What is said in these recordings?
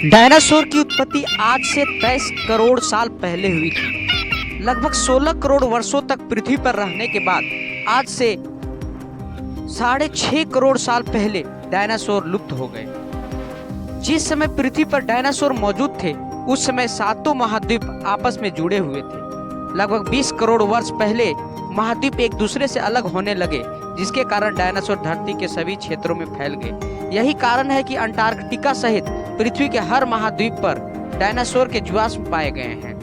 Dinosaur की उत्पत्ति आज से 23 करोड़ साल पहले हुई थी। लगभग 16 करोड़ वर्षों तक पृथ्वी पर रहने के बाद आज से 6.5 करोड़ साल पहले डायनासोर लुप्त हो गए। जिस समय पृथ्वी पर डायनासोर मौजूद थे उस समय सातों महाद्वीप आपस में जुड़े हुए थे। लगभग 20 करोड़ वर्ष पहले महाद्वीप एक दूसरे से अलग होने लगे, जिसके कारण डायनासोर धरती के सभी क्षेत्रों में फैल गए। यही कारण है कि अंटार्कटिका सहित पृथ्वी के हर महाद्वीप पर डायनासोर के जीवाश्म पाए गए हैं।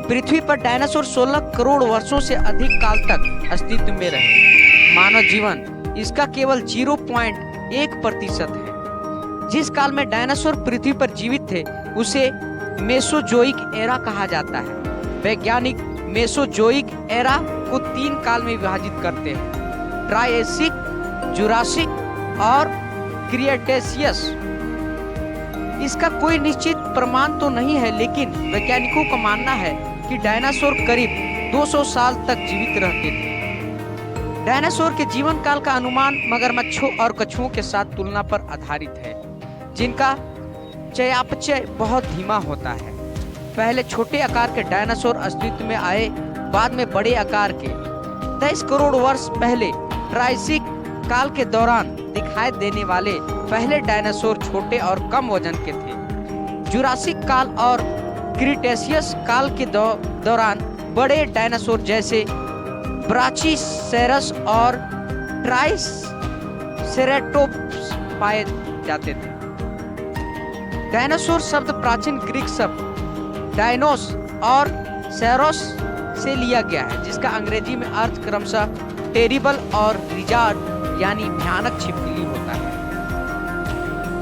पृथ्वी पर डायनासोर 16 करोड़ वर्षों से अधिक काल तक अस्तित्व में रहे। मानव जीवन इसका केवल 0.1% है। जिस काल में डायनासोर पृथ्वी पर जीवित थे उसे मेसोजोइक एरा कहा जाता है। वैज्ञानिक मेसोजोइक एरा को 3 काल में विभाजित करते हैं: ट्रायसिक, जुरासिक और क्रिएटेशियस। इसका कोई निश्चित प्रमाण तो नहीं है, लेकिन वैज्ञानिकों का मानना है कि डायनासोर करीब 200 साल तक जीवित रहते थे। डायनासोर के जीवन काल का अनुमान मगरमच्छों और कछुओं के साथ तुलना पर आधारित है, जिनका चयापचय बहुत धीमा होता है। पहले छोटे आकार के डायनासोर अस्तित्व में आए, बाद में बड़े आकार के। 23 करोड़ वर्ष पहले ट्रायसिक काल के दौरान दिखाई देने वाले पहले डायनासोर छोटे और कम वजन के थे। जुरासिक काल और क्रिटेशियस काल के दौरान बड़े डायनासोर जैसे ब्राचिसेरस और ट्राइसेरेटोप्स पाए जाते थे। डायनासोर शब्द प्राचीन ग्रीक शब्द डायनोस और सेरोस से लिया गया है, जिसका अंग्रेजी में अर्थ क्रमशः टेरिबल और रिजार्ड यानी भयानक छिपकली होता है।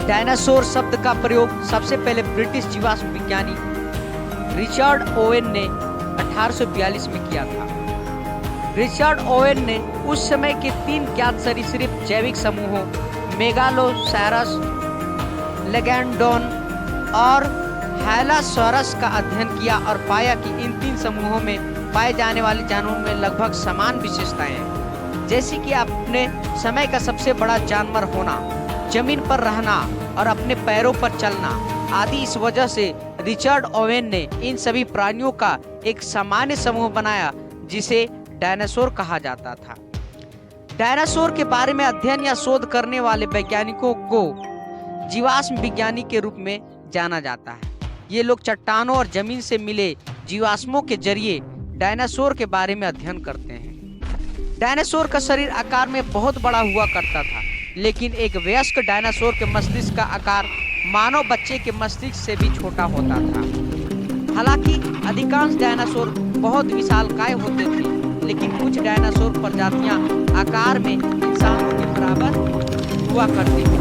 डायनासोर शब्द का प्रयोग सबसे पहले ब्रिटिश जीवाश्म विज्ञानी रिचर्ड ओवेन ने 1842 में किया था। रिचर्ड ओवेन ने उस समय के 3 ज्ञात सरीसृप जैविक समूहों मेगालोसॉरस, लेगैंडोन और हैलासॉरस का अध्ययन किया और पाया कि इन 3 समूहों में पाए जाने वाले जानवरों में लगभग समान विशेषताएं हैं, जैसे कि अपने समय का सबसे बड़ा जानवर होना, जमीन पर रहना और अपने पैरों पर चलना आदि। इस वजह से रिचर्ड ओवेन ने इन सभी प्राणियों का एक सामान्य समूह बनाया जिसे डायनासोर कहा जाता था। डायनासोर के बारे में अध्ययन या शोध करने वाले वैज्ञानिकों को जीवाश्म विज्ञानी के रूप में जाना जाता है। ये लोग चट्टानों और जमीन से मिले जीवाश्मों के जरिए डायनासोर के बारे में अध्ययन करते हैं। डायनासोर का शरीर आकार में बहुत बड़ा हुआ करता था, लेकिन एक वयस्क डायनासोर के मस्तिष्क का आकार मानव बच्चे के मस्तिष्क से भी छोटा होता था। हालांकि अधिकांश डायनासोर बहुत विशालकाय होते थे, लेकिन कुछ डायनासोर प्रजातियां आकार में इंसानों के बराबर हुआ करती थी।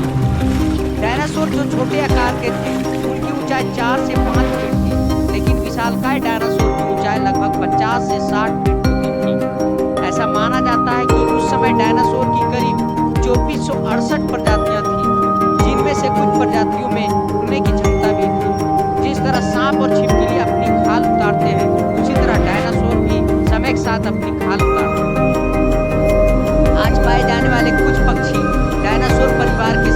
डायनासोर जो छोटे आकार के थे उनकी ऊंचाई 4 से 5 फीट थी, लेकिन विशालकाय डायनासोर की ऊंचाई लगभग 50 से 60 फीट थी। ऐसा माना जाता है कि उस समय डायनासोर की करीब 2468 प्रजातियां थीं, जिनमें से कुछ प्रजातियों में उड़ने की क्षमता भी थी। जिस तरह सांप और छिपकली अपनी खाल उतारते हैं, उसी तरह डायनासोर भी समय के साथ अपनी खाल उतारते हैं। आज पाए जाने वाले कुछ पक्षी डायनासोर परिवार के